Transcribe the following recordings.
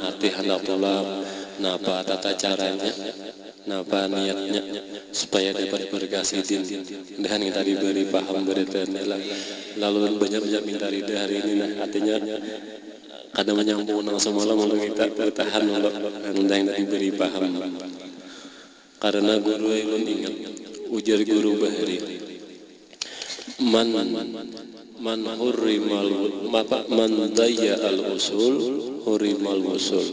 arti hendak tulak, napa tata caranya, napa niatnya supaya dapat berkah sidin. Dan kita diberi paham beritanya lah. Lalu banyak-banyak minta ridha hari ini nah artinya kadang menyambung nang semalam lalu kita bertahan lalu dan diberi paham. Karena guru yang ingat ujar guru Bahri man hurrimal man dayya al usul hurrimal usul.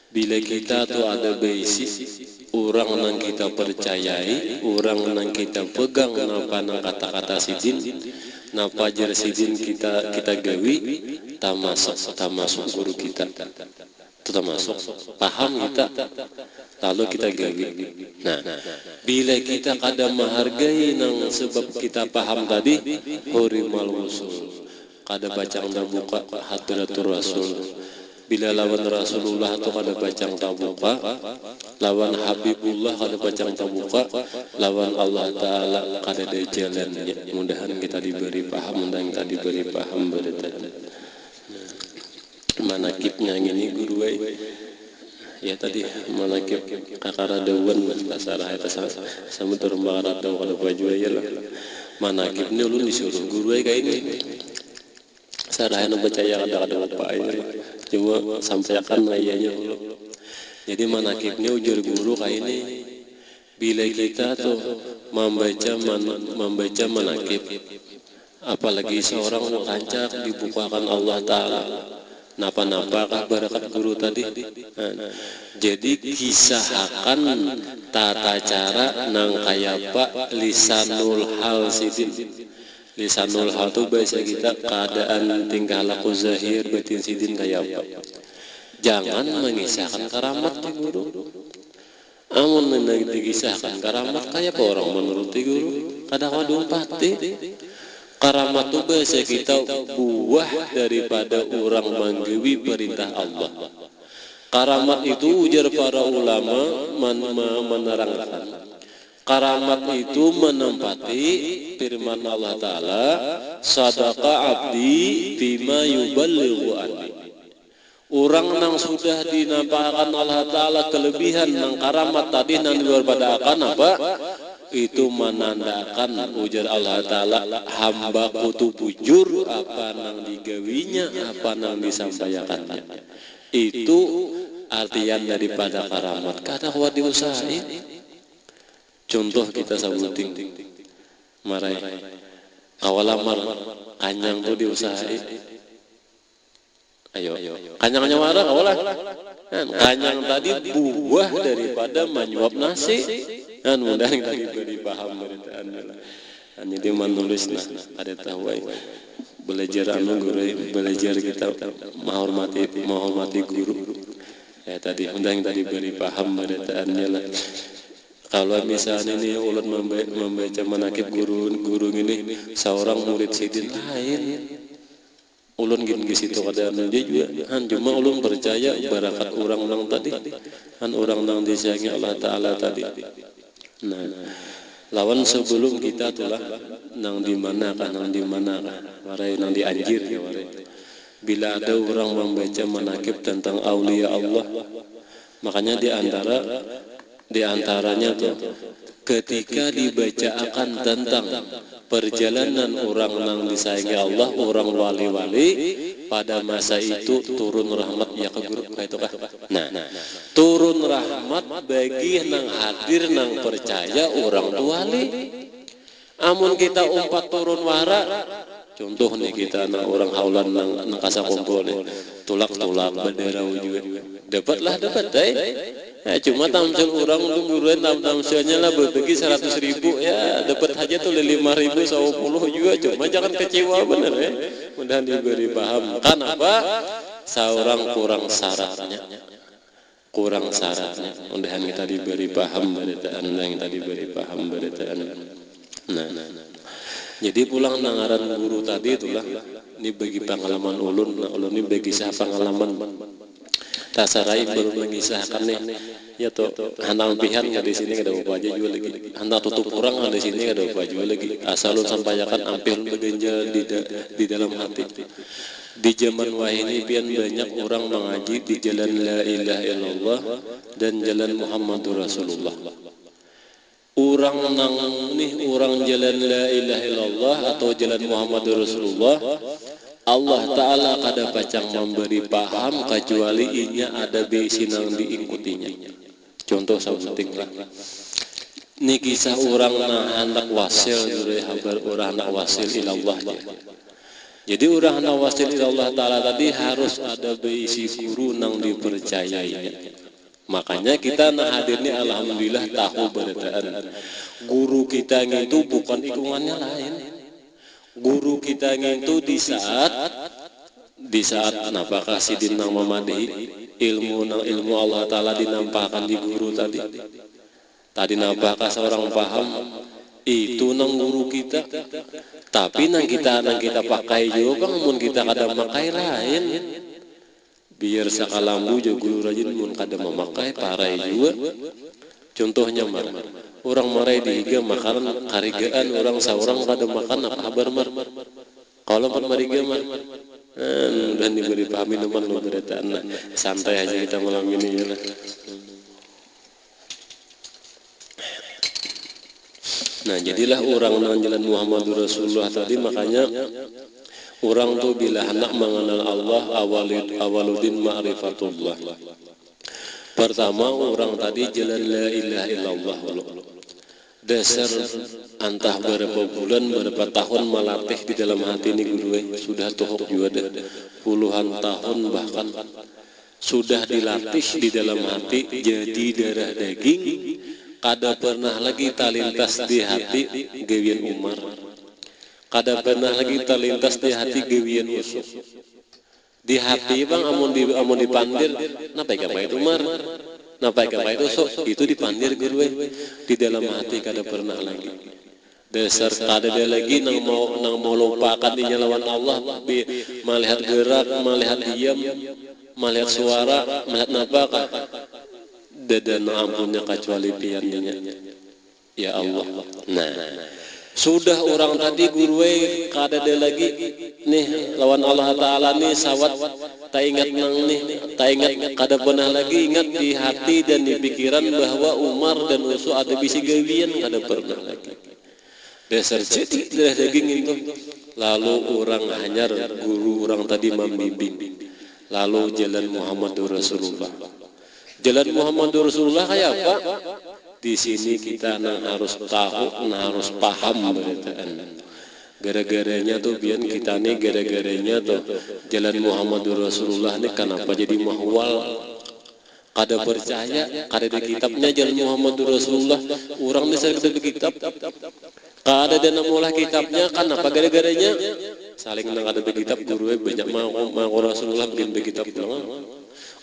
Bila kita tu ada basic orang nang kita percayai, orang nang kita pegang napa nang kata-kata sidin, napa jar sidin kita gawi, tamasuk guru kita. Itu termasuk paham kita, lalu kita gawi. Nah, bila kita kada menghargai nang sebab kita paham tadi, hurimal usul. Kada bacang dah buka hadratur rasul. Bila lawan Rasulullah atau kada bacang tabuka, lawan Habibullah kada bacang tabuka, lawan Allah Ta'ala kada ada jalannya. Mudahan kita diberi paham, mudahan kita diberi paham berita. Manakibnya ini guru ya tadi manakib kakara dawan basarah eta sama terumbar ada kada baju ya lah. Manakibnya ulun disuruh guru kayak ini. Sarah anu percaya kada apa ini. Cuma sampaikan layanya dulu. Jadi manakibnya ujar guru kayak ini. Bila kita tuh membaca manakib, apalagi seorang rancak dibukakan Allah Ta'ala, napa-napakah barakat guru tadi. Jadi kisahkan tata cara nang kaya pak lisanul hal sidin. Lisanul hal itu bahasa kita keadaan tingkah laku zahir batin sidin kaya apa. Jangan mengisahkan karamat di guru. Amun dikisahkan karamat kaya apa orang menuruti guru. Kadang wadung pati. Karamat itu bahasa kita buah daripada orang menggawi perintah Allah. Karamat itu ujar para ulama menerangkan. Karamat itu menempati firman Allah Ta'ala, sadaqa abdi bima yuballighu anni. Orang nang sudah dinampakkan Allah Ta'ala kelebihan nang karamat tadi nang luar pada akan apa? Itu menandakan ujar Allah Ta'ala hamba kutu bujur apa nang digawinya, apa nang disampaikannya. Itu artian daripada karamat. Kada kuat diusahain. Contoh kita sabuting marai kawalamar kanyang tuh diusahain. Ayo kanyang marah kawalah. Kanyang tadi buah daripada menyuap nasi. Kan mudah kita diberi paham beritaannya lah. Jadi menulis nah ada tahu belajar guru belajar kita menghormati guru. Ya tadi mudah kita diberi paham beritaannya lah. Kalau misalnya ini ulun membaca manakib guru ini seorang murid sidin lain, ulun gini situ kada dia juga, cuma ulun percaya barakat orang nang tadi, orang nang disayangi Allah Ta'ala tadi. Nah, lawan sebelum kita tulah nang di mana warai nang dianjir ya warai. Bila ada orang membaca manakib tentang aulia Allah, makanya di antaranya tuh ketika dibacakan tentang perjalanan orang nang disayangi Allah, orang wali-wali pada masa itu turun rahmat ya ke guru itu kah? Nah, turun rahmat bagi nang hadir nang percaya orang wali. Amun kita umpat turun wara, contoh nih kita nang orang haulan nang kasa kumpul nih, tulak bendera juga dapat ya, cuma tamsil orang guruan tamsilnya lah berbagi 100.000 ya dapat aja tuh 5.000 10 juga cuma jangan kecewa bener ya. Mudah diberi paham. Kenapa? Seorang kurang syaratnya. Mudahan kita diberi paham beritaan yang tadi diberi paham beritaan. Nah. Jadi pulang nangaran guru tadi itulah ini bagi pengalaman ulun ini bagi saya pengalaman tasarai baru mengisahkan nih ya tuh handang pihan nggak di sini ada apa aja juga lagi handang tutup kurang nggak di sini ada apa juga lagi asal lu sampaikan ampil bergenjal di dalam hati Di zaman wahini pian banyak orang mengaji di jalan la ilaha illallah dan jalan Muhammadur Rasulullah. Orang nang nih orang jalan la ilaha illallah atau jalan Muhammadur Rasulullah, Allah Ta'ala kada pacang memberi paham kecuali inya ada bisi nang diikutinya. Contoh sabuting lah. Ini kisah orang na anak wasil dari habar orang anak wasil ilallah. Jadi orang anak wasil ilallah Ta'ala tadi harus ada bisi guru nang dipercayai. Makanya kita nah hadir ini alhamdulillah tahu berdaan. Guru kita itu bukan ikungannya lain. Guru kita itu di saat napakah sidin nang memadihi ilmu Allah Ta'ala dinampakkan di guru tadi. Tadi napakah seorang paham itu nang guru kita. Tapi nang kita pakai juga mun kita kada pakai lain. Biar sakalambu juga guru rajin mun kada memakai parai juga. Contohnya mar orang marai dihiga makanan karigaan orang seorang kada makan apa kabar mar. Kalau pan mariga mar dan diberi paham minuman lo berataan santai aja kita malam ini lah. Nah jadilah orang nang jalan Muhammadur Rasulullah tadi, makanya orang tuh bila hendak mengenal Allah awaludin ma'rifatullah. Pertama orang tadi jalan la ilaha illallah. Dasar antah berapa bulan berapa tahun melatih di dalam hati ini guru sudah tohok juga deh. Puluhan tahun bahkan sudah dilatih di dalam hati jadi darah daging. Kada pernah lagi talintas di hati gawian Umar. Kada pernah lagi terlintas di hati gawian usuk. Di hati bang amun dipandir, napa ikan itu Umar? Napa ikan itu usuk? Itu dipandir guru di dalam hati kada pernah lagi. Dasar kada ada lagi nang mau lupakan dinya lawan Allah, melihat gerak, melihat diam, melihat suara, melihat napakah. Dan ampunnya kecuali piannya. Ya Allah. Nah. Sudah orang tadi guru kada ada lagi nih lawan Allah Ta'ala nih sawat tak ingat nang nih tak ingat kada pernah lagi ingat di hati dan di pikiran bahwa Umar dan Usu ada bisi gawian kada pernah lagi. Dasar jadi darah daging itu. Lalu orang hanyar guru orang tadi membimbing. Lalu jalan Muhammadur Rasulullah. Jalan Muhammadur Rasulullah kayak apa? Di sini kita harus tahu, harus paham beritaan. Gara-garanya tuh biar kita nih gara-garanya tuh jalan Muhammadur Rasulullah nih kenapa jadi mahwal? Kada percaya, kada di kitabnya jalan Muhammadur Rasulullah. Orang nih saya di kitab. Kada ada namulah kitabnya, kenapa gara-garanya? Saling nang ada di kitab guru banyak mau Rasulullah bikin di kitab doang.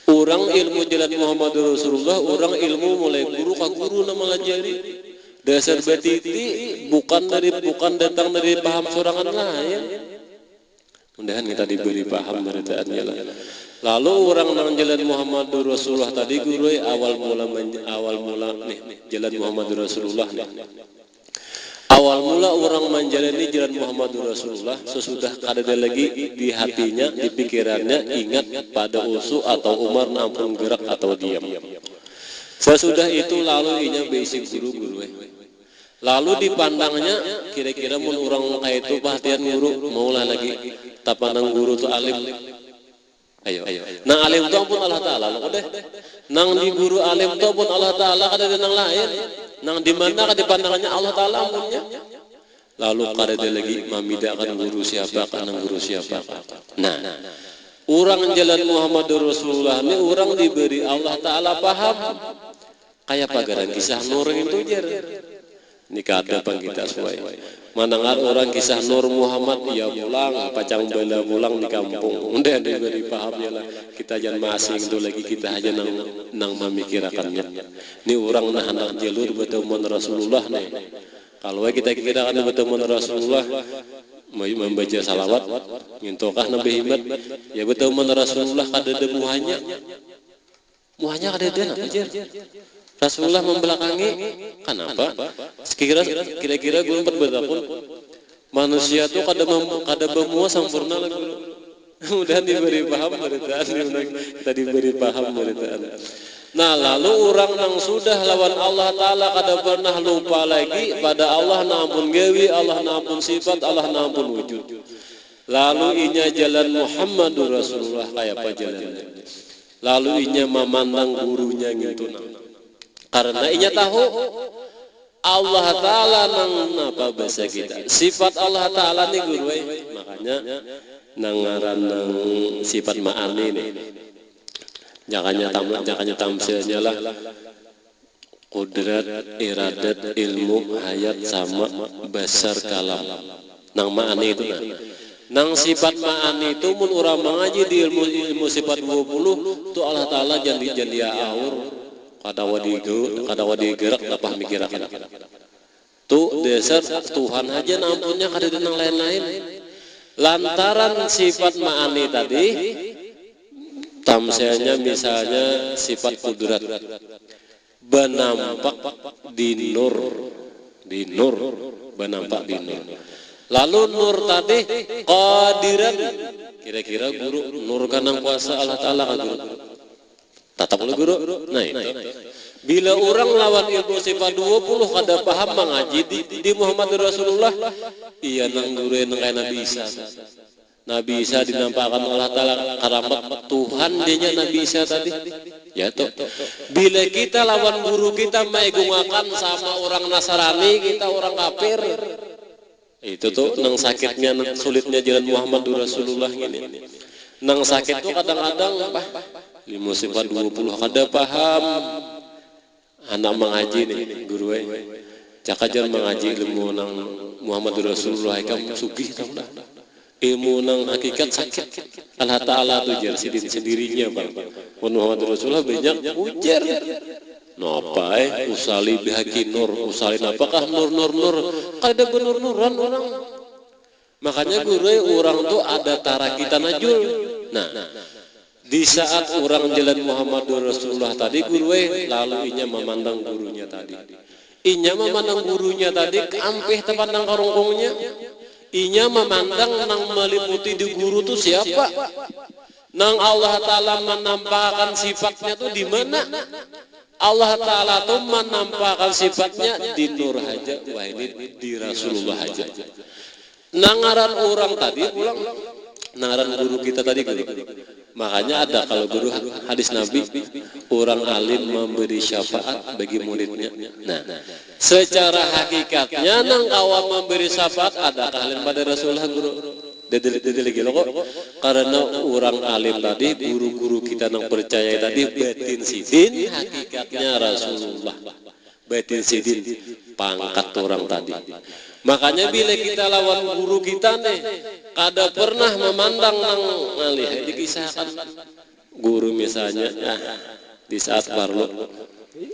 Orang ilmu jalan Muhammadur Rasulullah, orang ilmu mulai guru ke guru nama ngajari. Dasar betiti bukan datang dari paham sorangan lain. Mudahan kita diberi paham beritaannya lah. Lalu orang nang jalan Muhammadur Rasulullah tadi guru awal mula nih jalan Muhammadur Rasulullah nih. Awal mula orang menjalani jalan Muhammadur Rasulullah sesudah ada lagi di hatinya, di pikirannya ingat pada Usu atau Umar nampun gerak atau diam. Sesudah itu lalu inya basic guru. Lalu dipandangnya kira-kira mun orang kayak itu perhatian guru maulah lagi tapanang guru tu alim. Ayo. Nah alim tu pun Allah Ta'ala lo deh. Nang di guru alim tu pun Allah Ta'ala ada nang lain. Nang di mana kan dipandangannya Allah Ta'ala amunnya. Lalu kada lagi memidakan guru siapa kanang guru siapa. Nah, orang jalan Muhammadur Rasulullah ini orang diberi Allah Ta'ala paham. Kayak pagaran kisah Nur itu jar. Ini kada pang kita sesuai. Manangar orang kisah Nur Muhammad ya pulang, pacang benda pulang di kampung. Udah diberi pahamnya lah. Kita jangan masing itu lagi kita aja nang memikirkannya. Ini orang nah anak jalur bertemu Rasulullah nih. Kalau kita kira kan bertemu Rasulullah membaca salawat, ngintokah Nabi Himmat, ya bertemu Rasulullah kada ada muhanya kada ada apa aja. Rasulullah membelakangi, kenapa? Kira-kira gue berbeda pun manusia tuh kada bermuah sempurna lagi. Mudah diberi paham beritaan, kita diberi paham beritaan. Nah, lalu orang yang sudah lawan Allah Ta'ala kada pernah lupa lagi pada Allah nampun gawi, Allah nampun sifat, Allah nampun wujud. Lalu inya jalan Muhammadur Rasulullah kayak apa jalannya. Lalu inya memandang gurunya gitu. Karena inya tahu Allah Ta'ala nang apa bahasa kita. Sifat Allah Ta'ala nih guru, makanya nangaran nang sifat ma'ani nih. Jangannya tamsilnya lah kudrat, iradat, ilmu, hayat sama basar kalam. Nang ma'ani itu nah. Nang sifat ma'ani itu mun urang mengaji di ilmu sifat 20 tu Allah Ta'ala janji aur kada wadi gerak apa mikirakan. Tu dasar Tuhan aja nampunnya kada nang lain-lain. Lantaran sifat ma'ani tadi tamsilnya misalnya sifat kudrat benampak di nur benampak di nur. Lalu nur tadi qadiran, kira-kira guru nur kanang kuasa Allah Ta'ala kan guru tatap oleh guru. Nah itu bila orang lawan ilmu sifat 20 kada paham mengaji di Muhammad Rasulullah, iya nang guru nang kaya Nabi Isa. Nabi Isa dinampakkan Allah Ta'ala karamat Tuhan dinya Nabi Isa tadi. Ya toh. Bila kita lawan guru kita maegungakan sama orang Nasrani, kita orang kafir. Itu tuh nang sakitnya, nang sulitnya jalan Muhammad Rasulullah ini. Nang sakit tuh kadang-kadang ilmu sifat 20 kada paham. Anak mengaji nih guru cakajar mengaji ilmu nang Muhammad Rasulullah kamu sugih tahu dah. Ilmu nang hakikat sakit Allah Ta'ala tu jar sendirinya bang. Muhammad Rasulullah banyak ujar. Napa usali bihaki nur, usali apakah nur kada benur-nuran orang. Makanya guru orang tu ada tara kita najul. Nah, di saat orang jalan Muhammad Rasulullah tadi guru lalu inya memandang gurunya tadi. Inya memandang gurunya tadi ampih tepandang karongkongnya. Inya memandang nang meliputi di guru tu siapa? Nang Allah Ta'ala menampakkan sifatnya tu di mana? Allah Ta'ala tu menampakkan sifatnya di nur haja, wah ini di Rasulullah haja. Nangaran orang tadi pulang, nangaran guru kita tadi guru. Makanya ada kalau guru hadis Nabi, orang alim memberi syafaat bagi muridnya. Nah, secara hakikatnya nang awam memberi syafaat ada kalian pada Rasulullah guru. Dedel lagi loh kok. Karena orang alim tadi, guru-guru kita nang percaya tadi batin sidin, hakikatnya Rasulullah. Batin sidin pangkat orang tadi. Makanya bila kita lawan guru kita nih, kada pernah memandang nang ngalih dikisahkan guru misalnya di saat parlo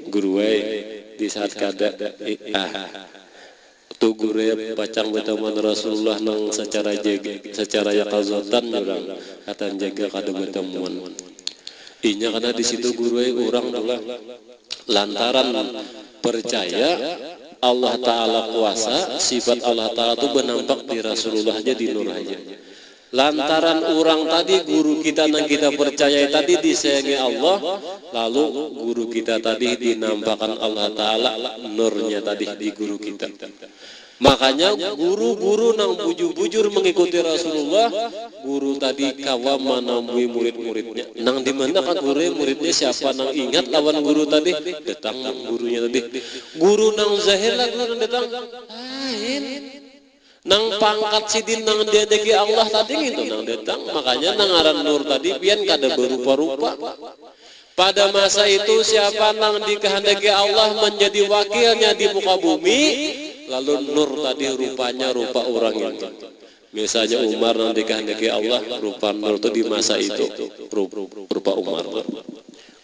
guru di saat kada tu guru pacang berteman Rasulullah nang secara yaqazatan orang kata jaga kada bertemuan. Inya karena di situ guru orang pula lantaran percaya Allah Ta'ala kuasa, sifat Allah Ta'ala itu bernampak di Rasulullah aja, di nur aja. Lantaran orang tadi, guru kita yang kita percaya tadi disayangi Allah, lalu guru kita tadi dinampakkan Allah Ta'ala nurnya tadi di guru kita. Makanya guru-guru nang bujur-bujur mengikuti Rasulullah, guru tadi kawam menamui murid-muridnya. Nang dimana kan guru muridnya siapa nang ingat lawan guru tadi, datang gurunya tadi. Guru nang zahir lah nang datang. Lain. Nang pangkat sidin nang diadeki Allah tadi gitu nang datang. Makanya nang aran nur tadi pian kada berupa-rupa. Pada masa itu siapa nang dikehendaki Allah menjadi wakilnya di muka bumi, lalu nur tadi rupanya rupa orang itu. Misalnya Umar nang dikehendaki Allah, rupa nur itu di masa itu rupa Umar.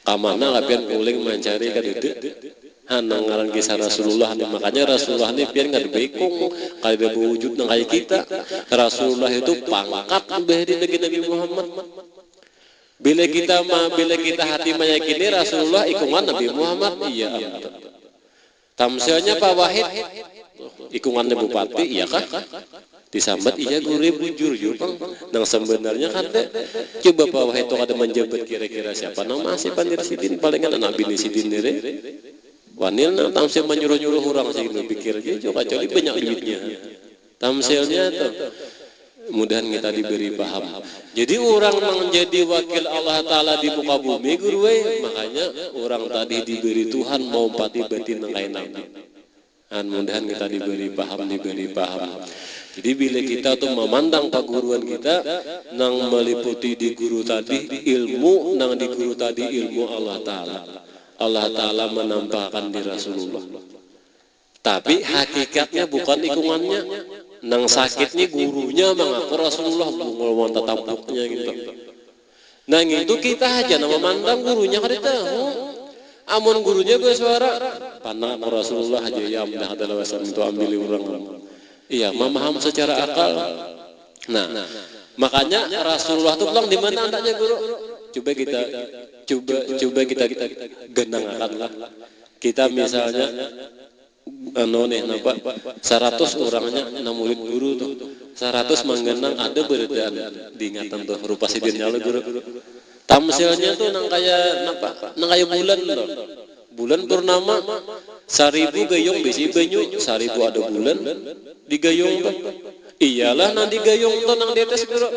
Kamana kapian uling mencari kadede hanang ngaran kisah Rasulullah. Makanya Rasulullah ini pian enggak dibekong kali dia berwujud nang kayak kita. Rasulullah itu pangkat beri bagi Nabi Muhammad. Bila kita hati meyakini Rasulullah ikungan Nabi Muhammad, iya. Tamsilnya Pak Wahid ikungannya bupati, iya kah? Disambat iya guru bujur jupang. Nang sebenarnya kan teh coba bawah itu ada menjabat kira-kira siapa nama si Pandir Sidin palingan anak bini Sidin nire. Wanil tamsil menyuruh-nyuruh orang sih pikir aja coba coli banyak duitnya. Tamsilnya tuh mudahan kita diberi paham. Jadi orang menjadi wakil Allah Ta'ala di muka bumi guru makanya orang tadi diberi Tuhan mau pati batin nangkai nabi. Dan mudahan kita diberi paham. Jadi bila kita tuh memandang keguruan kita nang meliputi di guru tadi ilmu nang di guru tadi ilmu Allah Ta'ala. Allah Ta'ala menampakkan di Rasulullah. Tapi hakikatnya bukan ikungannya. Nang sakitnya gurunya mengaku Rasulullah ngelawan tatapuknya gitu. Nah itu kita aja nama mandang gurunya kan tahu. Amun gurunya gue suara pandang aku Rasulullah aja ya mudah adalah wasan itu ambil orang. Iya, memaham secara akal. Nah, makanya Rasulullah itu bilang di mana anaknya guru? Coba kita genangkan lah. Kita misalnya napa 100 orangnya 6 murid guru tuh 100 menggenang ada beredaan diingatan tuh rupa sidirnya lo guru tamsilnya tuh nang kaya bulan loh bulan purnama 1000 gayung bisi banyu 1000 ada bulan digayung tuh iyalah nanti gayung tuh nang di atas guru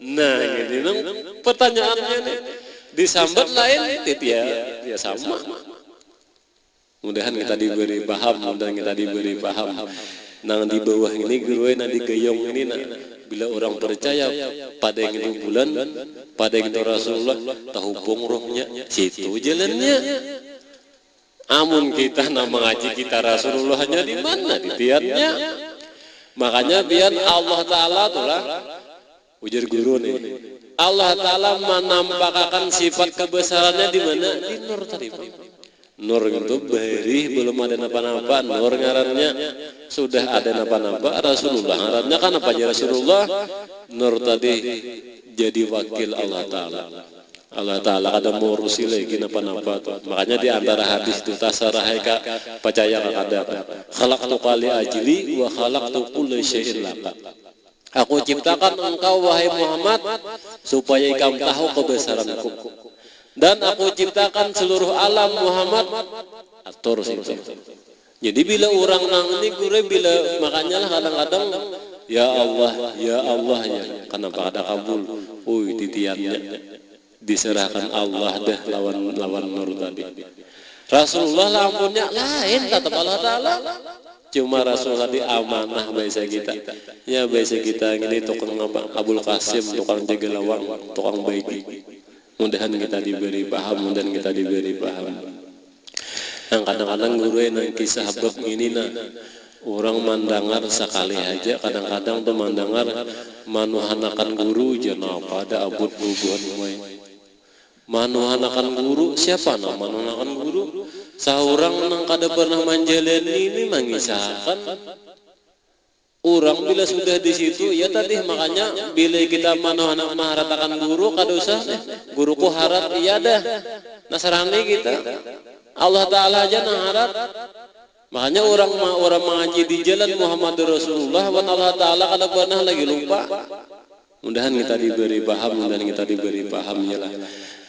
nah ini nang pertanyaannya nih disambat lain ya sama. Mudahan kita diberi paham, Nang di bawah ini guru nanti gayung ini bila orang percaya pada yang itu bulan, pada yang itu Rasulullah, tahu rohnya, situ jalannya. Amun kita mengaji kita Rasulullah hanya di mana di tiannya. Makanya biar Allah Ta'ala itulah ujar guru nih. Allah Ta'ala menampakkan sifat kebesarannya di mana? Di nur tadi. Nur itu beri belum ada napa-napa. Nur ngarannya sudah ada napa-napa. Rasulullah ngarannya kan apa aja Rasulullah. Nur tadi jadi wakil Allah Ta'ala. Allah Ta'ala ada mau rusi lagi napa-napa. Makanya di antara hadis itu tasarahika percaya ada. Khalaqtu qali ajli wa khalaqtu kulli syai'in laka. Aku ciptakan engkau wahai Muhammad supaya kamu tahu kebesaranku. Dan aku ciptakan seluruh alam Muhammad atur situ. Jadi bila orang nang ini gure bila makanya lah kadang-kadang ya Allah ya kenapa ada kabul. Titiannya diserahkan Allah dah lawan nur tadi. Rasulullah lampunnya lain tetap Allah Ta'ala. Cuma Rasulullah di amanah bahasa kita. Ya bahasa kita ini tukang apa? Abul Qasim, tukang jaga lawang, tukang baik. Mudahan kita diberi paham, Yang kadang-kadang guru yang kisah bab ini orang mandangar sekali aja, kadang-kadang tuh mandangar manuhanakan guru jangan pada abut bubuhan main. Manuhanakan guru siapa nama manuhanakan guru? Seorang nang kada pernah menjalani ini mengisahkan. Orang bila sudah di situ, ya tadi makanya bila kita maharatakan guru, kada usah guruku harat iya dah. Nasrani kita, Allah Ta'ala aja harat. Makanya orang mengaji di jalan Muhammad Rasulullah, wan Allah Ta'ala kada pernah lagi lupa. Mudahan kita diberi paham, yalah.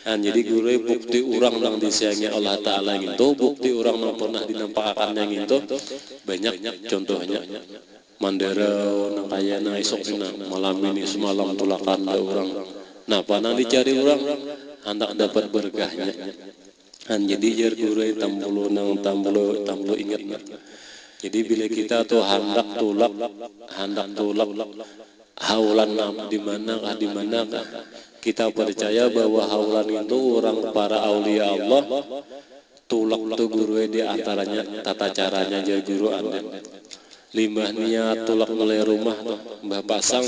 Dan jadi guru bukti orang yang disayangi Allah Ta'ala itu, bukti orang yang pernah dinampakkannya itu banyak contohnya. Mandarau nang kaya nang esok malam ini semalam tulakan ada orang. Nah, panang dicari orang hendak dapat berkahnya. Dan jadi jar guru tambulo ingat. Jadi bila kita tuh hendak tulak haulan di mana kita percaya bahwa haulan itu orang para aulia Allah tulak tuh guru di antaranya tata caranya jar guru anda. Limbah niat tulak mulai rumah tuh mbah pasang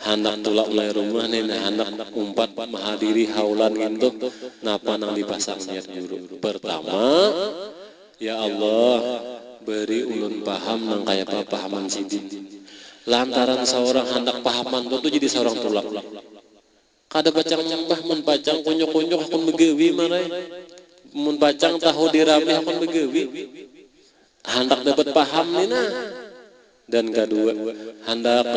hendak tulak mulai rumah nih hendak umpat menghadiri haulan itu napa nang dipasang niat guru pertama ya Allah beri ulun paham nang kaya pahaman sidin lantaran seorang hendak pahaman tuh jadi seorang tulak kada bacang mbah mun bacang kunyuk-kunyuk akun begewi marai mun bacang tahu dirami akun begewi hendak dapat paham nih Dan kedua, hendak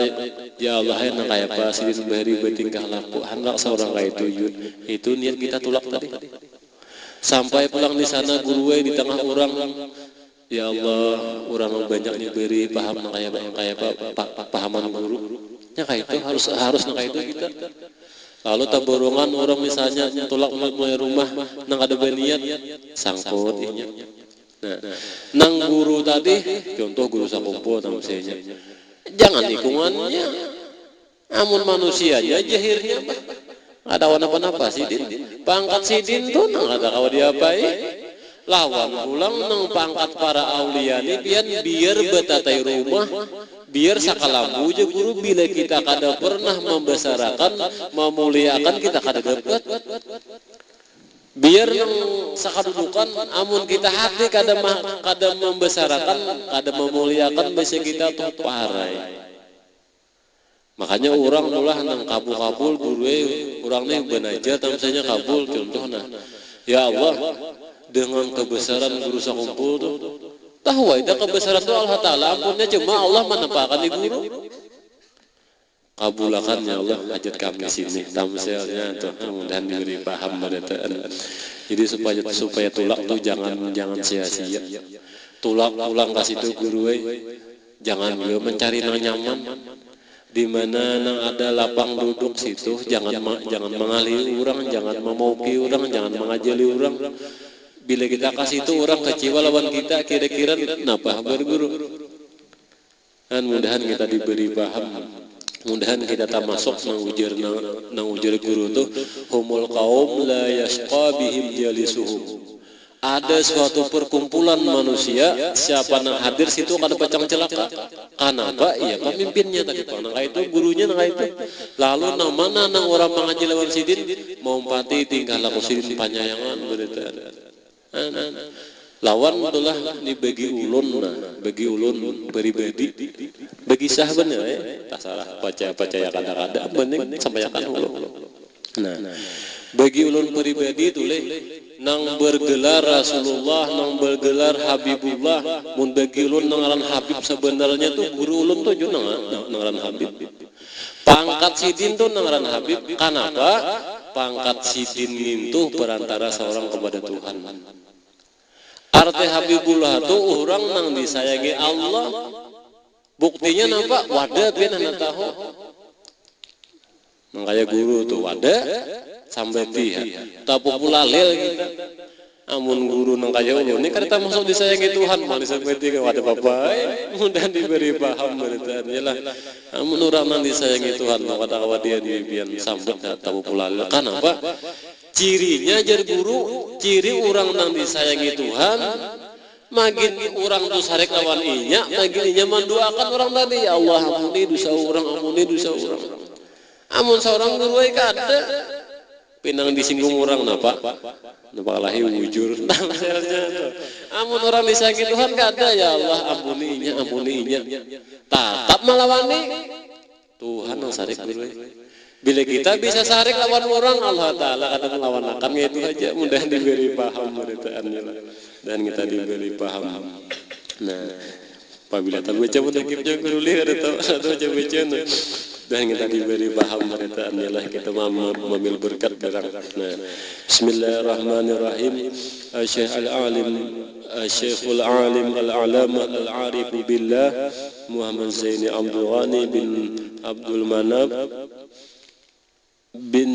ya Allah yang kaya apa sidin bari bertingkah laku, hendak seorang kaya itu niat kita tulak tadi. Sampai pulang di sana guru di tengah orang, ya Allah, orang banyak diberi paham kaya pahaman guru. Ya kayak itu harus kayak itu kita. Lalu taborongan orang misalnya tulak mulai rumah nang ada beniat sangkut inya. Nah, nang guru tadi, contoh guru sakumpul misalnya, jangan ikungannya, amun manusianya jahirnya ada apa sidin, pangkat sidin tuh nang ada kawan diapai, lawan pulang nang pangkat para aulia ini biar betatai rumah, biar sakalambu je guru bila kita kada pernah membesarakan, memuliakan kita kada dapat. Biar yang sakadudukan amun kita hati kada membesarakan, kada memuliakan bisa kita tuh parai. Makanya orang ulah nang kabul guru orang nih benajar misalnya kabul contohnya. Ya Allah, dengan kebesaran guru sakumpul tuh tahu aja kebesaran itu Allah Ta'ala ampunnya cuma Allah menampakkan di guru. Kabulakan ya Allah hajat kami sini tamselnya tuh mudah diberi paham beritaan. Jadi supaya tulak tuh jangan sia-sia. Tulak ulang kasih tuh guru jangan beliau mencari nang nyaman. Di mana nang ada lapang duduk situ jangan mengalih orang, jangan memauki orang, jangan mengajali orang. Bila kita kasih itu orang kecewa lawan kita kira-kira napa berguru. Dan mudahan kita diberi paham. Mudahan kita tak masuk nang ujar guru tuh humul qaum la yashqa bihim jalisuhum. Ada suatu perkumpulan manusia siapa nang hadir situ kada pecang celaka. Kenapa? Iya pemimpinnya tadi nang itu gurunya nang itu. Lalu nang mana nang orang mengaji lawan sidin mau pati tinggal laku sidin panyayangan berita. Lawan itulah ni bagi ulun pribadi bagi sah bener tak salah percaya kada-kada bening sampaikan ulun. Nah, bagi ulun pribadi tuh nang bergelar Rasulullah, nang bergelar Habibullah, mun bagi ulun nang ngaran Habib sebenarnya tuh guru ulun tuh juga nang ngaran Habib. Pangkat sidin tuh nang ngaran Habib. Kenapa? Pangkat sidin itu perantara seorang kepada Tuhan. Arti Habibullah itu orang nang disayangi Allah. Buktinya nampak wadah bin anak tahu. Makanya guru tuh wadah sampai pihak. Tak pula lel kita. Amun guru nang kaya ulun ini kada masuk disayangi Tuhan malah sampai tiga wadah bapak. Mudah diberi paham beritanya lah. Amun orang nang disayangi Tuhan maka dia dibian sambut tak pula lel. Kenapa? Cirinya jar guru, ciri orang nang disayangi Tuhan, makin orang tuh sarek lawan inya, makin inya mendoakan orang tadi, ya Allah ampuni dosa orang, ampuni dosa orang. Amun seorang guru kada, pinang disinggung orang napa lahi wujur. Amun orang disayangi Tuhan kada, ya Allah ampuni inya. Tatap malawani Tuhan nang sarek guru. Bila kita bisa sarik lawan orang Allah Ta'ala kadang lawan akan itu aja mudah diberi paham beritaannya dan kita diberi paham. Nah, apabila tak baca mutakibnya guru lihat atau baca dan kita diberi paham beritaannya lah kita mengambil berkat barang. Nah, Bismillahirrahmanirrahim. Syekhul Alim Al-Alama Al-Arif Billah Muhammad Zaini Abdul Ghani bin Abdul Manab bin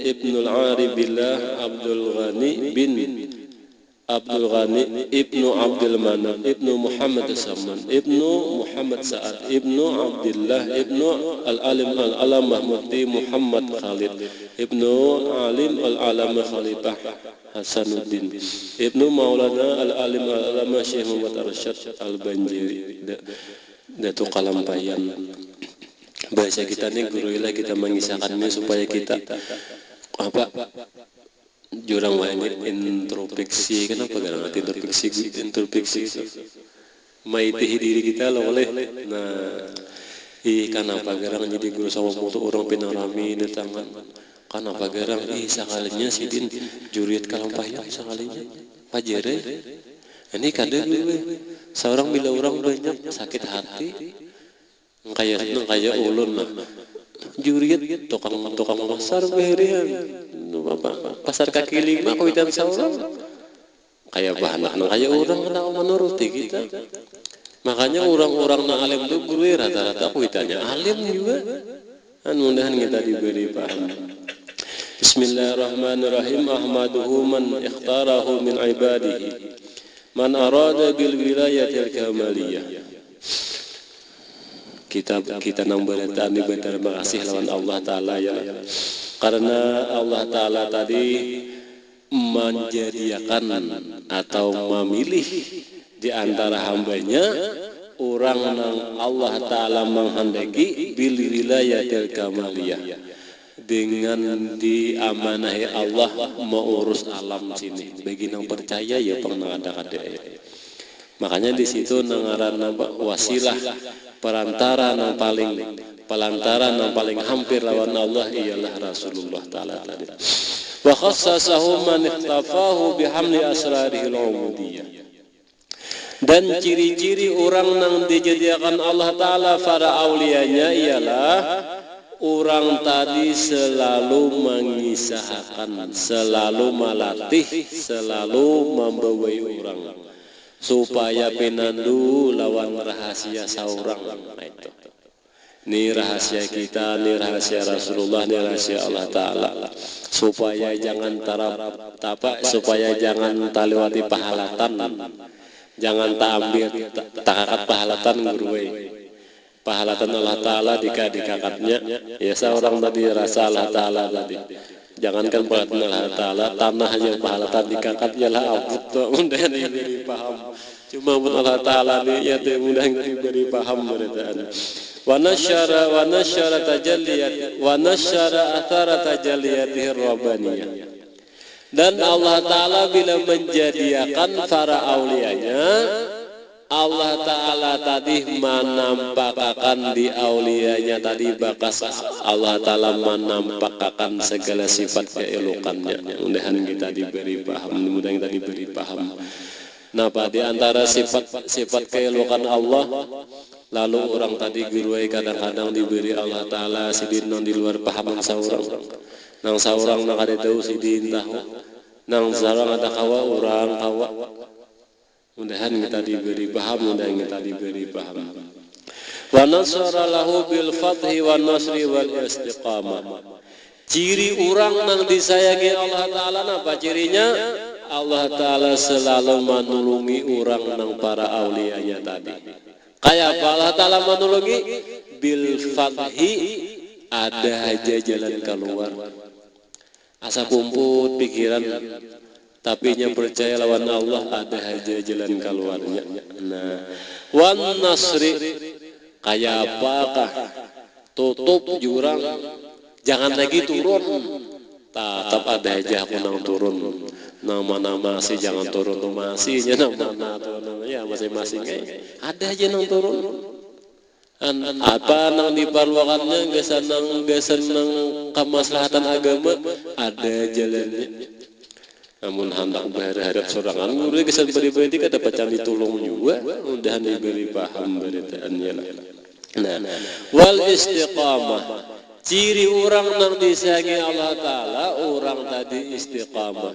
Ibnul Aribillah Abdul Ghani bin Abdul Ghani Ibnu Abdul Manab Ibnu Muhammad Saman Ibnu Muhammad Sa'ad Ibnu Abdullah Ibnu Al-Alim Al-Alamah Mufti Muhammad Khalid Ibnu Alim Al-Alamah Khalifah Hasanuddin Ibnu Maulana Al-Alim Al-Alamah Syekh Muhammad Arsyad Al-Banjiri Datu Kalampayan. Bahasa kita nih guru ilah kita mengisahkannya supaya kita jurang banyak introspeksi. Kenapa gara introspeksi maitihi diri kita lo oleh nah kenapa garang jadi guru sama moto orang pinarami di tangan kenapa garang sekalinya sidin juriat kalampayan sekalinya pajere ini kadang seorang bila orang banyak sakit hati Kayak ulun lah. Juriat tukang pasar beherian. Pasar kaki lima kawitan saurang. Kayak bahan kayak orang kena menuruti kita. Makanya orang-orang na alim itu guru rata-rata kawitannya alim juga. Mudah-mudahan kita diberi paham. Bismillahirrahmanirrahim. Ahmaduhu man ikhtarahu min ibadihi. Man arada bil wilayatil kamaliyah. Kita nang berita ini berterima kasih lawan Allah Ta'ala ya. Karena Allah Ta'ala tadi menjadikan atau memilih di antara hambanya orang yang Allah Ta'ala menghendaki bil wilayatil kamaliyah, dengan diamanahi Allah mengurus alam sini. Bagi yang percaya ya pernah ada. Makanya di situ nangaran wasilah perantara yang paling hampir lawan Allah ialah Rasulullah Ta'ala tadi. Wa khassasahu man ikhtafahu bihamli asrarihil ubudiyah. Dan ciri-ciri orang yang dijadikan Allah Ta'ala para aulianya ialah orang tadi selalu mengisahkan, selalu melatih, selalu membawai orang supaya pinandu lawan rahasia saurang. Itu. Ini rahasia kita, ini rahasia Rasulullah, ini rahasia Allah Ta'ala. Supaya jangan supaya jangan taliwati pahalatan. Jangan ambil takakat pahalatan gurue. Pahalatan Allah Ta'ala dikakatnya. Ya seorang tadi rasa Allah Ta'ala tadi. Jangankan pahalatan Allah Ta'ala, tanahnya pahalatan dikakat ialah abut. Mudah diberi paham. Cuma Allah Ta'ala ini ya mudah diberi paham beritaan. Wa nasyara tajalliyat wa nasyara athara tajalliyatihi rabbaniyah. Dan Allah Ta'ala bila menjadikan para aulianya, Allah Ta'ala tadi menampakkan di aulianya tadi bakas Allah Ta'ala menampakkan segala sifat keelokannya. Mudah-mudahan kita diberi paham. Mudah-mudahan kita diberi paham. Nah, di antara sifat keelokan Allah, lalu orang tadi guruai kadang-kadang diberi Allah Ta'ala sidin non di luar pahaman saurang. Nang saurang nak ada tahu sidin tahu. Nang saurang ada kawa orang kawa. Mudah-mudahan kita diberi paham, mudah-mudahan kita diberi paham. Wa nasara lahu bil fathi wan nasri wal istiqamah. Ciri orang yang disayangi Allah Ta'ala apa cirinya? Allah Ta'ala selalu menolongi orang yang para aulianya tadi. Kayak apa Allah Ta'ala menolongi? Bil fathi, ada aja jalan keluar. Asa kumpul pikiran tapi nya percaya lawan Allah ada aja jalan keluarnya. Nah, wan nasri kayak apakah? Tutup jurang, jangan lagi turun. Tetap ada aja aku nang turun. Nama-nama masih jangan turun tuh masihnya nama namanya masing-masing ada aja nang turun. Apa nang diparwakannya gesenang kemaslahatan agama ada jalannya. Namun hendak berharap sorangan guru gesan beri-beri kada pacam ditulung juga. Mudahan diberi paham beritaannya lah. Nah, wal istiqamah. Ciri orang yang disayangi Allah Ta'ala, orang tadi istiqamah.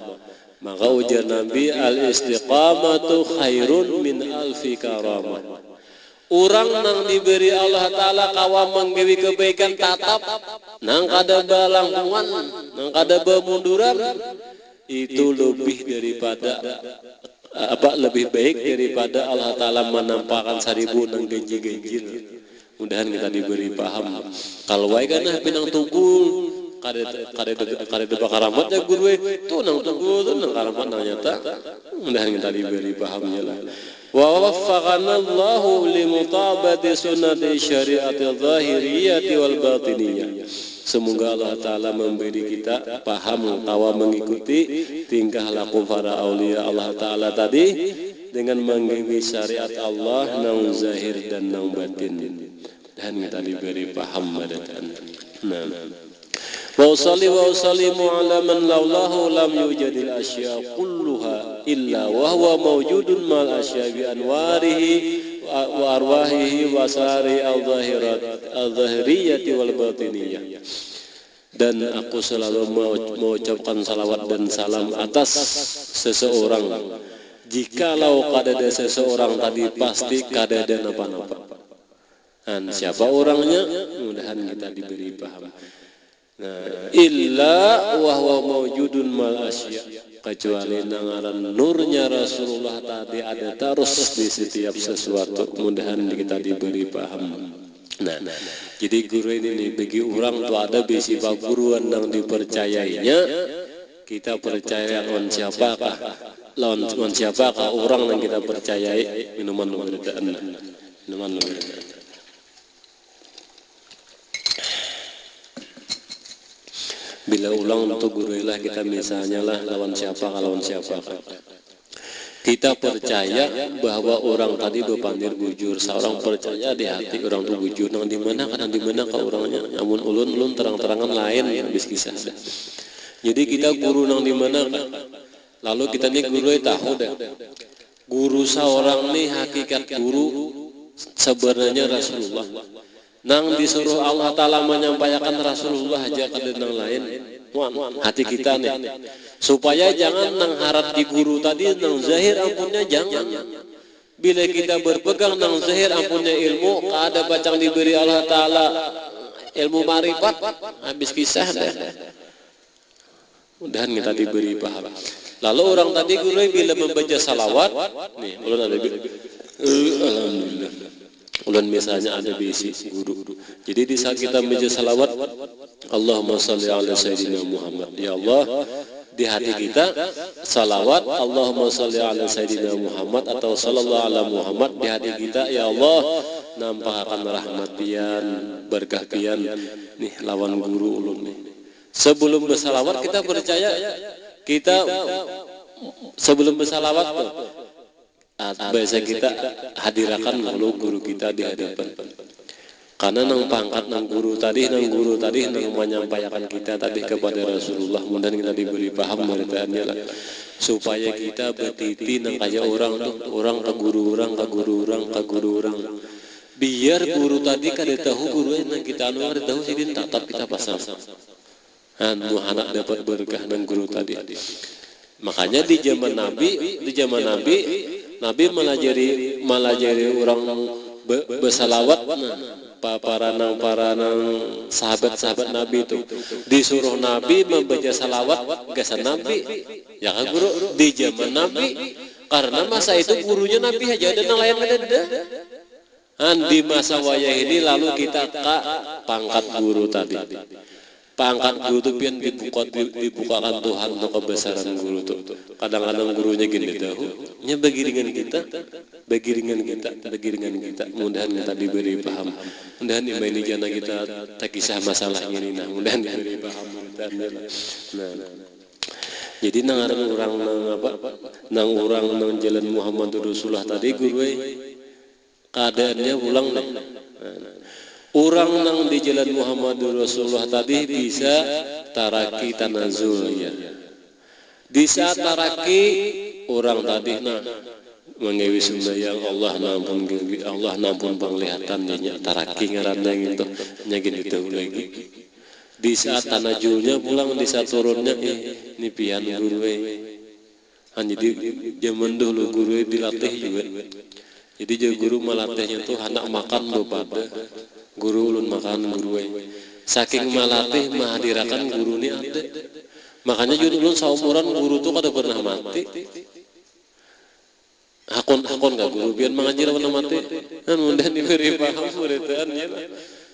Maka ujar Nabi, al-istiqamatu khairun min alfi karamah. Orang yang diberi Allah Ta'ala kawa menggawi kebaikan tatap, nang kada balangkungan, nang kada bemunduran, itu lebih daripada lebih baik daripada Allah Ta'ala menampakkan 1000 nang genji-genjil. Mudahan kita diberi paham. Kalau wae kana pinang tunggul kada bakaramat ya guru itu nang tunggul tu nang karamat nang nyata. Mudahan kita diberi pahamnya lah. Wa waffaqana Allahu li mutabati sunnati syari'ati zahiriyyati wal batiniyah. Semoga Allah Ta'ala memberi kita paham tawa mengikuti tingkah laku para aulia Allah Ta'ala tadi dengan mengikuti syariat Allah nang zahir dan nang batin. Dan kita diberi paham badatan. Nah. Wa usallimu ala man laulahu lam yujadil asya kulluha illa wa huwa mawjudun mal asya bi anwarihi wa wa arwahihi wa sari al-zahiriyati wal batiniyah. Dan aku selalu mengucapkan salawat dan salam atas seseorang. Jikalau kadada seseorang tadi pasti kadada napa-napa. Dan siapa orangnya? Mudahan kita diberi paham. Nah, illa wa huwa mawjudun mal asya, kecuali nangaran nurnya Rasulullah tadi ada terus di setiap sesuatu. Mudahan kita diberi paham. Nah, jadi guru ini bagi orang tu ada bisi guruan yang dipercayainya, kita percaya lawan siapakah? Lawan siapakah orang yang kita percayai? Minuman pemberitaan. Bila ulang untuk guru ilah kita misalnya lah lawan siapa. Kita percaya bahwa orang tadi berpandir bujur, seorang percaya di hati orang itu bujur. Nang di mana ke orangnya? Namun ulun terang-terangan lain habis kisah. Jadi kita guru nang di mana kan? Lalu kita nih guru tahu dah. Guru seorang nih hakikat guru sebenarnya Rasulullah. Nang disuruh Allah Ta'ala menyampaikan Rasulullah aja ke nang lain. Hati kita nih. Supaya jangan nang harap di guru tadi nang zahir ampunnya jangan. Bila kita berpegang nang zahir ampunnya ilmu, kada bacang diberi Allah Ta'ala ilmu marifat, habis kisah dah. Mudahan kita diberi paham. Lalu orang tadi guru bila membaca salawat, nih ulun ada alhamdulillah. Ulun misalnya ada bisi guru. Jadi di saat kita membaca salawat, Allahumma shalli ala sayyidina Muhammad. Ya Allah, di hati kita salawat Allahumma shalli ala sayyidina Muhammad atau sallallahu ala Muhammad di hati kita, ya Allah nampakkan rahmat pian, berkah pian nih lawan guru ulun nih. Sebelum bersalawat kita percaya kita sebelum bersalawat tuh biasa kita hadirakan lalu guru kita di hadapan. Karena nang pangkat nang guru tadi nang menyampaikan kita tadi kepada Rasulullah, mudah kita diberi paham meritaannya lah. Supaya kita bertiti nang kaya orang tuh, orang ke guru orang. Biar guru tadi kada tahu guru nang kita anu kada tahu sidin tatap kita pasang. Anu anak dapat berkah nang guru tadi. Makanya di zaman Nabi melajari orang bersalawat. Para nang sahabat Nabi itu disuruh Nabi membaca salawat gasan Nabi. Ya kan guru di zaman Nabi karena masa itu gurunya Nabi aja ada nang lain ada. Di masa wayah ini lalu kita pangkat guru tadi. Pangkat guru itu pian dibukakan Tuhan untuk kebesaran guru itu. Kadang-kadang gurunya gini tahu, nya bagi dengan kita. Mudahan kita diberi paham. Mudahan ini jana kita tak kisah masalah ini. Nah, mudahan diberi paham. Nah, jadi nang orang nang jalan Muhammad Rasulullah tadi guru keadaannya ulang nih. Orang nang di jalan Muhammad Rasulullah tadi bisa taraki tanazul ya. Di saat taraki orang tadi mengewi sumbayang Allah nampun penglihatannya taraki ngaranna gitu nya gitu lagi. Di saat tanajulnya pulang di saat turunnya ini pian guru hanya di zaman dulu guru dilatih juga. Jadi guru melatihnya tuh anak makan lo pada guru ulun makan guru saking melatih menghadirakan guru ini ada. Makanya juga ulun saumuran guru tuh kada pernah mati. Hakon gak guru biar mengajar pernah mati. Mudahan diberi paham beritaannya.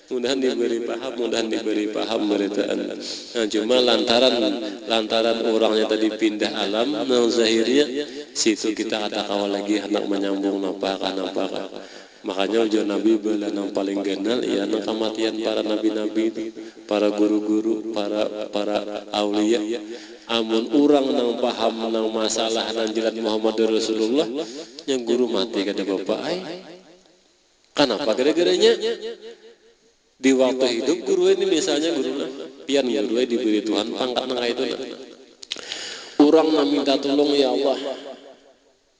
Mudahan diberi paham beritaan. Nah, cuma lantaran orangnya tadi pindah alam, nang zahirnya situ kita kata kawal lagi anak menyambung nampakah. Makanya ujar Nabi bala nang paling genal ya nang kematian para nabi-nabi, para guru-guru, para aulia. Amun orang nang paham nang masalah nang jalan Muhammad Rasulullah, yang guru mati kada bapak ai. Kenapa gara-garanya? Di waktu hidup guru ini misalnya guru pian guru diberi Tuhan pangkat nang itu. Orang nang minta tolong ya Allah.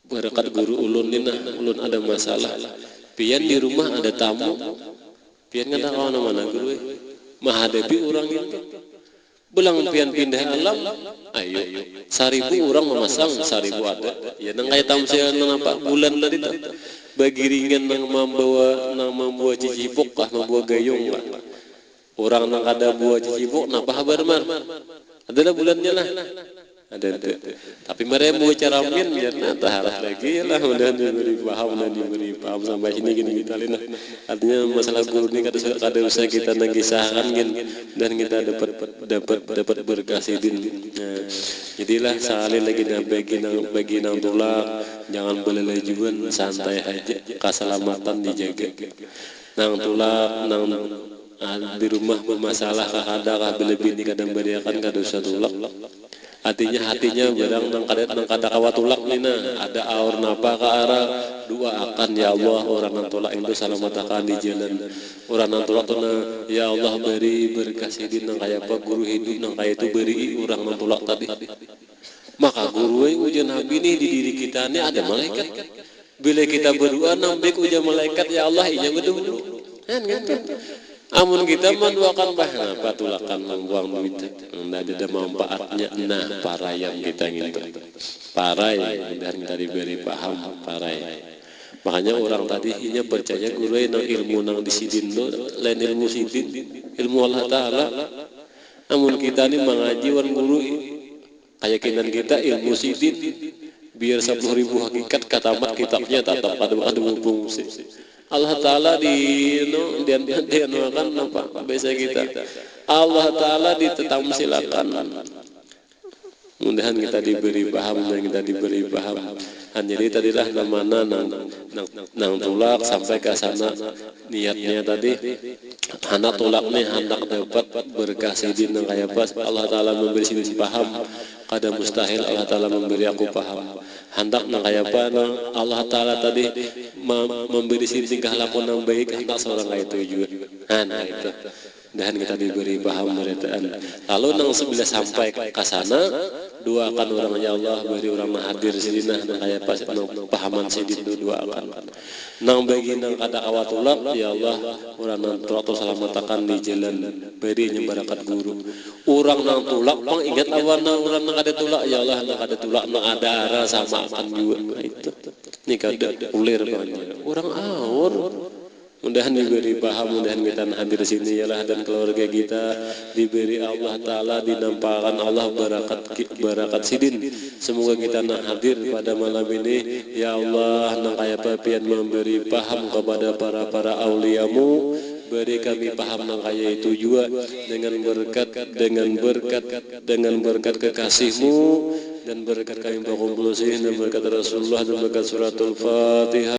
Berkat guru ulun ada masalah. pian di rumah ada tamu, pian kada kawan mana guru menghadapi orang itu. Belang pian pindah alam, ayo 1000 orang memasang 1000 ada. Ya nang kaya tamsia nampak bulan tadi tu. Bagi ringan nang membawa cicipok kah membawa gayung kah. Orang nang kada buah cicipok napa kabar mar? Adalah bulannya lah. Ada tu. Tapi mereka mau cara min biar nanti harap lagi lah mudah diberi paham sampai sini gini kita lihat. Artinya masalah guru ini kada usah kita nagisahkan dan kita dapat berkah sidin. Jadilah sekali lagi bagi nang tolak jangan belelajuan santai aja keselamatan dijaga. Nang tolak nang di rumah bermasalah kada lebih ni kadang beriakan kada usah tolak. Hatinya barang nang kada kawatulak nina ada aur napa ka arah dua akan ya Allah orang nang tolak itu salamatakan di jalan orang nang tolak tuna ya Allah beri berkah sidin nang kaya apa guru hidup nang kaya itu beri orang nang tolak tadi maka guru ujian nabi ni di diri kita ni ada malaikat bila kita berdoa nang baik ujian malaikat ya Allah iya dulu kan amun kita menduakan bahana patulakan membuang duit ada manfaatnya nah parayan kita gitu parai dan kita diberi paham parai makanya orang tadi inya percaya guru nang ilmu nang disidin lo lain ilmu sidin ilmu Allah Ta'ala amun kita ni mengaji wan guru keyakinan kita ilmu sidin biar 10.000 hakikat katamat kitabnya tetap ada fungsi Allah Ta'ala dianuakan apa biasa kita Allah Ta'ala ditetap silakan mudahan kita diberi paham dan kita diberi paham jadi tadilah namanya nang tulak sampai ke sana niatnya tadi anak tulak nih hendak dapat berkah sidin nang kaya pas Allah Ta'ala memberi sidin paham kada mustahil Allah Ta'ala memberi aku paham hendak nang kaya apa Allah Ta'ala tadi memberi sidin tingkah laku nang baik hendak seorang kaya itu juga nah itu dan kita diberi paham meritaan lalu nang sebila sampai ke sana doakan orangnya Allah beri orang hadir sidinah nang kaya pas nang pahaman sidin doakan nang bagi nang kada kawatulak ya Allah orang nang tulak salamatakan di jalan beri nyembarakat guru orang nang tulak pang ingat awan orang nang kada tulak ya Allah nang kada tulak nang ada arah sama akan juga itu ini kada ulir orang awor mudahan diberi paham, mudahan kita hadir sini ialah dan keluarga kita diberi Allah Ta'ala dinampakkan Allah barakat sidin. Semoga kita hadir pada malam ini ya Allah nang kaya papian memberi paham kepada para auliamu beri kami paham nang kaya itu juga dengan berkat kekasihmu dan berkat kami berkumpul dan berkat Rasulullah dan berkat suratul Fatihah.